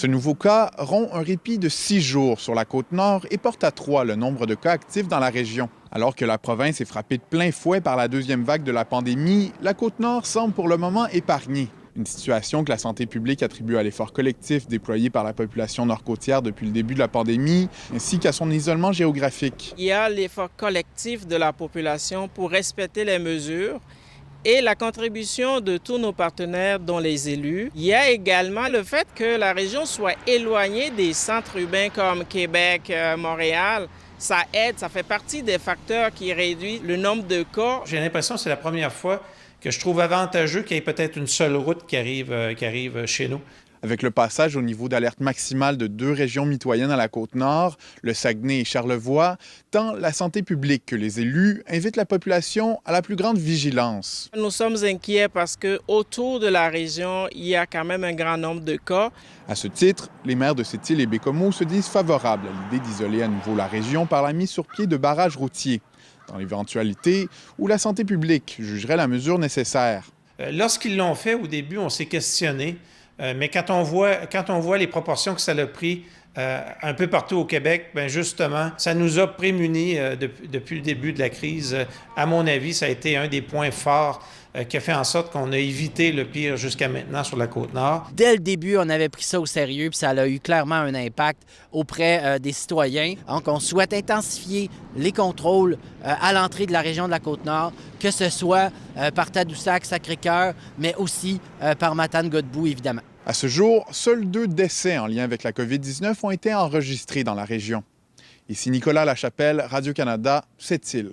Ce nouveau cas rompt un répit de 6 jours sur la Côte-Nord et porte à 3 le nombre de cas actifs dans la région. Alors que la province est frappée de plein fouet par la deuxième vague de la pandémie, la Côte-Nord semble pour le moment épargnée. Une situation que la santé publique attribue à l'effort collectif déployé par la population nord-côtière depuis le début de la pandémie, ainsi qu'à son isolement géographique. Il y a l'effort collectif de la population pour respecter les mesures et la contribution de tous nos partenaires, dont les élus. Il y a également le fait que la région soit éloignée des centres urbains comme Québec, Montréal. Ça aide, ça fait partie des facteurs qui réduisent le nombre de cas. J'ai l'impression que c'est la première fois que je trouve avantageux qu'il y ait peut-être une seule route qui arrive chez nous. Avec le passage au niveau d'alerte maximale de 2 régions mitoyennes à la Côte-Nord, le Saguenay et Charlevoix, tant la santé publique que les élus invitent la population à la plus grande vigilance. Nous sommes inquiets parce qu'autour de la région, il y a quand même un grand nombre de cas. À ce titre, les maires de Sept-Îles et Baie-Comeau se disent favorables à l'idée d'isoler à nouveau la région par la mise sur pied de barrages routiers, dans l'éventualité où la santé publique jugerait la mesure nécessaire. Lorsqu'ils l'ont fait, au début, on s'est questionné, mais quand on voit les proportions que ça a pris un peu partout au Québec, bien justement, ça nous a prémunis depuis le début de la crise. À mon avis, ça a été un des points forts qui a fait en sorte qu'on a évité le pire jusqu'à maintenant sur la Côte-Nord. Dès le début, on avait pris ça au sérieux, puis ça a eu clairement un impact auprès des citoyens. Donc, on souhaite intensifier les contrôles à l'entrée de la région de la Côte-Nord, que ce soit par Tadoussac, Sacré-Cœur, mais aussi par Matane-Godbout, évidemment. À ce jour, seuls 2 décès en lien avec la COVID-19 ont été enregistrés dans la région. Ici Nicolas Lachapelle, Radio-Canada, Sept-Îles.